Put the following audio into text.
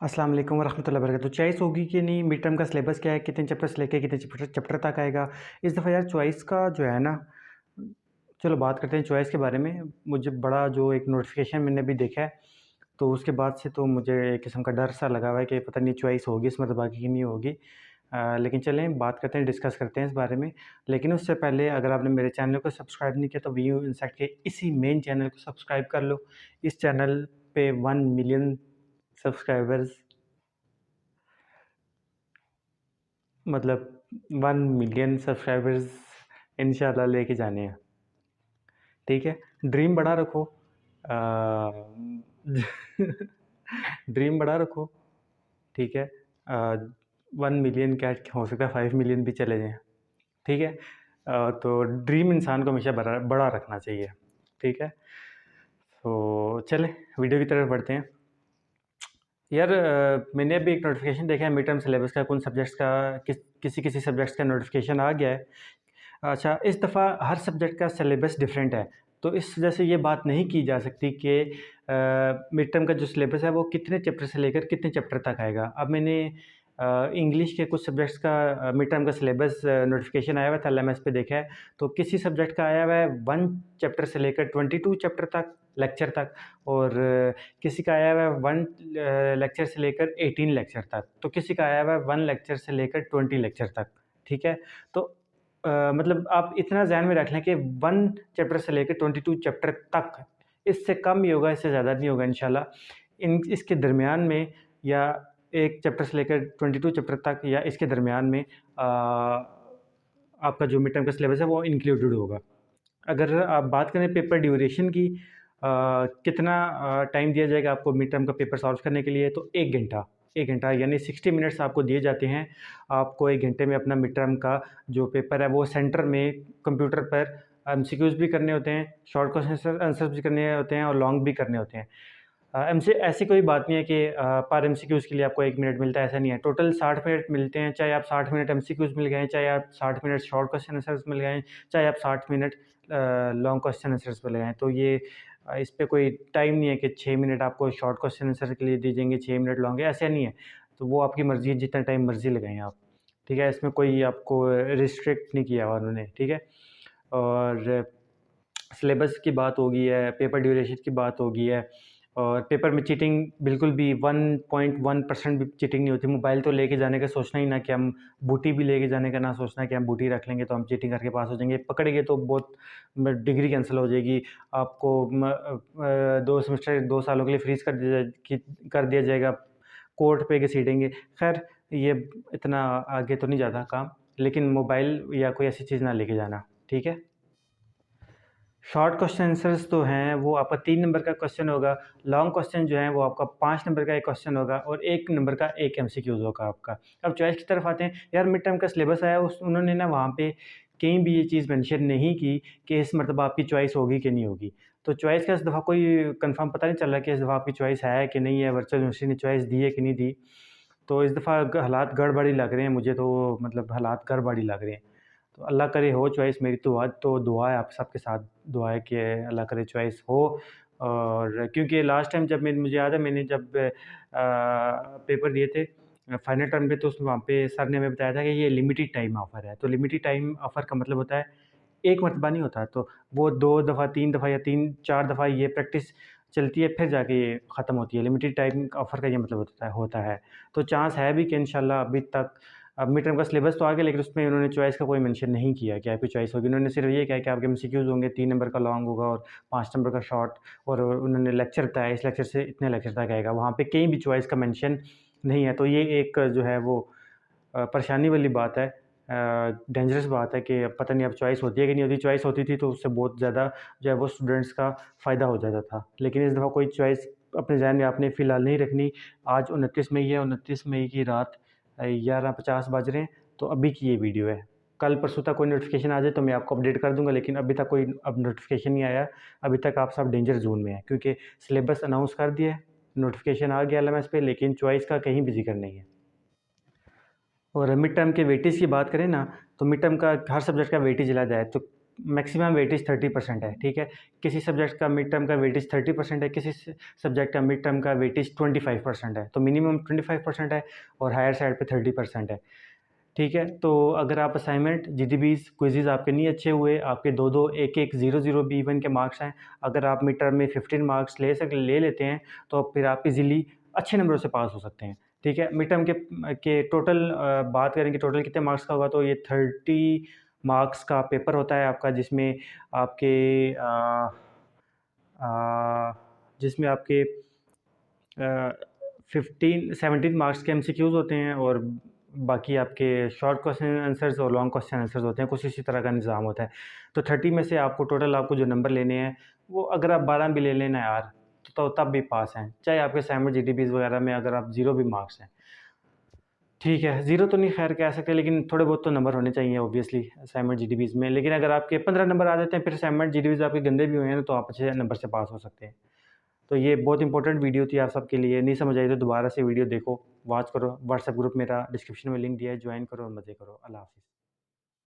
अस्सलाम वालेकुम वरहमतुल्लाहि वबरकातुहू। चॉइस होगी कि नहीं, मिड टर्म का सिलेबस क्या है, कितने चैप्टर से लेके कितने चैप्टर चैप्टर तक आएगा। इस दफ़ा यार चॉइस का जो है ना, चलो बात करते हैं चॉइस के बारे में। मुझे बड़ा जो एक नोटिफिकेशन मैंने अभी देखा है, तो उसके बाद से तो मुझे एक किस्म का डर सा लगा हुआ है कि पता नहीं चॉइस होगी इस मरतबा की नहीं होगी। लेकिन चलें बात करते हैं, डिस्कस करते हैं इस बारे में। लेकिन उससे पहले अगर आपने मेरे चैनल को सब्सक्राइब नहीं किया तो व्यू इंसाइट के इसी मेन चैनल को सब्सक्राइब कर लो। इस चैनल पे 1 मिलियन सब्सक्राइबर्स, मतलब 1 मिलियन सब्सक्राइबर्स इंशाल्लाह लेके जाने हैं। ठीक है, ड्रीम बड़ा रखो। ड्रीम बड़ा रखो। ठीक है, 1 मिलियन क्या हो सकता है, 5 मिलियन भी चले जाएं। ठीक है, तो ड्रीम इंसान को हमेशा बड़ा बड़ा रखना चाहिए। ठीक है, तो चलें वीडियो की तरफ बढ़ते हैं। यार मैंने अभी एक नोटिफिकेशन देखा है मिड टर्म सिलेबस का, कुछ सब्जेक्ट्स का किसी सब्जेक्ट्स का नोटिफिकेशन आ गया है। अच्छा, इस दफ़ा हर सब्जेक्ट का सिलेबस डिफरेंट है, तो इस वजह से ये बात नहीं की जा सकती कि मिड टर्म का जो सिलेबस है वो कितने चैप्टर से लेकर कितने चैप्टर तक आएगा। अब मैंने इंग्लिश के कुछ सब्जेक्ट्स का मिड टर्म का सिलेबस नोटिफिकेशन आया हुआ था, एलएमएस पे देखा है, तो किसी सब्जेक्ट का आया हुआ है 1 चैप्टर से लेकर 22 चैप्टर तक लेक्चर तक, और किसी का आया हुआ है 1 लेक्चर से लेकर 18 लेक्चर तक, तो किसी का आया हुआ है 1 लेक्चर से लेकर 20 लेक्चर तक। ठीक है, तो मतलब आप इतना ज़हन में रख लें कि 1 चैप्टर से लेकर 22 चैप्टर तक, इससे कम ही होगा, इससे ज़्यादा नहीं होगा इंशाल्लाह। इसके दरमियान में, या 1 चैप्टर से लेकर 22 चैप्टर तक, या इसके दरमियान में आपका जो मिड टर्म का सिलेबस है वो इंक्लूडेड होगा। अगर आप बात करें पेपर ड्यूरेशन की, कितना टाइम दिया जाएगा आपको मिड टर्म का पेपर सॉल्व करने के लिए, तो 1 घंटा। 1 घंटा यानी 60 मिनट्स आपको दिए जाते हैं। आपको 1 घंटे में अपना मिड टर्म का जो पेपर है वो सेंटर में कंप्यूटर पर एमसीक्यूज़ भी करने होते हैं, शॉर्ट क्वेश्चन आंसर्स भी करने होते हैं, और लॉन्ग भी करने होते हैं। एमसी ऐसी कोई बात नहीं है कि पर एमसीक्यूज़ के लिए आपको 1 मिनट मिलता है, ऐसा नहीं है। टोटल 60 मिनट मिलते हैं, चाहे आप 60 मिनट एमसीक्यूज़ मिल गए, चाहे आप 60 मिनट शॉर्ट क्वेश्चन आंसर्स मिल गए, चाहे आप 60 मिनट लॉन्ग क्वेश्चन आंसर्स मिल गए। तो ये इस पे कोई टाइम नहीं है कि 6 मिनट आपको शॉर्ट क्वेश्चन आंसर के लिए दिए जाएंगे, 6 मिनट लॉन्ग है, ऐसा नहीं है। तो वो आपकी मर्ज़ी है, जितना टाइम मर्ज़ी लगाएँ आप। ठीक है, इसमें कोई आपको रिस्ट्रिक्ट नहीं किया हुआ उन्होंने। ठीक है, और सिलेबस की बात होगी है, पेपर ड्यूरेशन की बात होगी है, और पेपर में चीटिंग बिल्कुल भी 1.1% भी चीटिंग नहीं होती। मोबाइल तो लेके जाने का सोचना ही ना, कि हम बूटी भी लेके जाने का ना सोचना कि हम बूटी रख लेंगे तो हम चीटिंग करके पास हो जाएंगे। पकड़ गए तो बहुत डिग्री कैंसिल हो जाएगी, आपको 2 सेमेस्टर 2 सालों के लिए फ्रीज कर दिया जाएगा, कोर्ट पे घसीटेंगे। खैर, ये इतना आगे तो नहीं जाता काम, लेकिन मोबाइल या कोई ऐसी चीज़ ना लेके जाना। ठीक है, शॉर्ट क्वेश्चन आंसर्स तो हैं वो आपका 3 नंबर का क्वेश्चन होगा। लॉन्ग क्वेश्चन जो है वो आपका 5 नंबर का एक क्वेश्चन होगा, और 1 नंबर का एक एमसीक्यूज़ होगा आपका। अब चॉइस की तरफ आते हैं। यार मिड टर्म का सिलेबस आया, उस उन्होंने ना वहाँ पे कहीं भी ये चीज़ मेंशन नहीं की कि इस मरतबा आपकी चॉइस होगी कि नहीं होगी। तो चॉइस का इस दफ़ा कोई कंफर्म पता नहीं चल रहा कि इस दफ़ा आपकी चॉइस है कि नहीं है, वर्चुअल यूनिवर्सिटी ने चॉइस दी है कि नहीं दी। तो इस दफ़ा हालात गड़बड़ी लग रहे हैं मुझे, तो मतलब हालात गड़बड़ी लग रहे हैं। तो अल्लाह करे हो चॉइस, मेरी तो दुआ है आप सबके साथ, दुआ है कि अल्लाह करे चॉइस हो। और क्योंकि लास्ट टाइम जब मुझे याद है, मैंने जब पेपर दिए थे फाइनल टर्म पे, तो उसमें वहाँ पे सर ने हमें बताया था कि ये लिमिटेड टाइम ऑफ़र है। तो लिमिटेड टाइम ऑफ़र का मतलब होता है एक मरतबा नहीं होता, तो वो 2 दफ़ा 3 दफ़ा या 3-4 दफ़ा ये प्रैक्टिस चलती है, फिर जाके ये ख़त्म होती है। लिमिटेड टाइम ऑफ़र का ये मतलब होता है। तो चांस है भी कि इंशाल्लाह अभी तक, अब मिड टर्म का सिलेबस तो आ गया, लेकिन उसमें उन्होंने चॉइस का कोई मेंशन नहीं किया कि आपकी चॉइस होगी। उन्होंने सिर्फ ये कहा कि आपके एमसीक्यूज़ होंगे, 3 नंबर का लॉन्ग होगा और 5 नंबर का शॉर्ट, और उन्होंने लेक्चर बताया, इस लेक्चर से इतने लेक्चर तक आएगा। वहाँ पे कहीं भी चॉइस का मेंशन नहीं है। तो ये एक जो है वो परेशानी वाली बात है, डेंजरस बात है कि पता नहीं अब चॉइस होती है कि नहीं होती। चॉइस होती थी तो उससे बहुत ज़्यादा जो है वो स्टूडेंट्स का फ़ायदा हो जाता था, लेकिन इस दफ़ा कोई चॉइस अपने ज़हन में आपने फ़िलहाल नहीं रखनी। आज 29 मई है, 29 मई की रात 11:50 बज रहे हैं, तो अभी की ये वीडियो है। कल परसों तक कोई नोटिफिकेशन आ जाए तो मैं आपको अपडेट कर दूंगा, लेकिन अभी तक कोई अब नोटिफिकेशन नहीं आया। अभी तक आप सब डेंजर जोन में हैं, क्योंकि सिलेबस अनाउंस कर दिया है, नोटिफिकेशन आ गया एलएमएस पे, लेकिन चॉइस का कहीं भी जिक्र नहीं है। और मिड टर्म के वेटेज की बात करें ना, तो मिड टर्म का हर सब्जेक्ट का वेटेज अलग है। तो मैक्सिमम वेटेज 30% है, ठीक है। किसी सब्जेक्ट का मिड टर्म का वेटेज 30% है, किसी सब्जेक्ट का मिड टर्म का वेटेज 25% है, तो मिनिमम 25% है और हायर साइड पे 30% है, ठीक है। तो अगर आप असाइनमेंट, जीडीबीज, क्विज़ेज़ आपके नहीं अच्छे हुए, आपके 2-2, 1-1, 0-0 भी इवन के मार्क्स हैं, अगर आप मिड टर्म में 15 मार्क्स ले लेते हैं, तो फिर आप इजीली अच्छे नंबरों से पास हो सकते हैं, ठीक है। मिड टर्म के टोटल बात करें कि टोटल कितने मार्क्स का होगा, तो ये 30 मार्क्स का पेपर होता है आपका, जिसमें आपके जिसमें आपके 17 मार्क्स के एमसीक्यूज़ होते हैं और बाकी आपके शॉर्ट क्वेश्चन आंसर्स और लॉन्ग क्वेश्चन आंसर्स होते हैं, कुछ इसी तरह का निज़ाम होता है। तो 30 में से आपको टोटल आपको जो नंबर लेने हैं, वो अगर आप 12 भी ले लेना यार, तो तब भी पास हैं, चाहे आपके असाइनमेंट जीडीबीज़ वगैरह में अगर आप 0 भी मार्क्स हैं, ठीक है। 0 तो नहीं खैर कह सकते, लेकिन थोड़े बहुत तो नंबर होने चाहिए ऑब्वियसली असाइनमेंट जीडीबीज़ में। लेकिन अगर आपके 15 नंबर आ जाते हैं, फिर असाइनमेंट जीडीबीज़ आपके गंदे भी हुए हैं, तो आप अच्छे नंबर से पास हो सकते हैं। तो ये बहुत इंपॉर्टेंट वीडियो थी आप सबके लिए। नहीं समझ आई तो दोबारा से वीडियो देखो, वॉच करो। व्हाट्सएप ग्रुप मेरा डिस्क्रिप्शन में लिंक दिया है, ज्वाइन करो और मज़े करो। अल्लाह हाफ़िज़।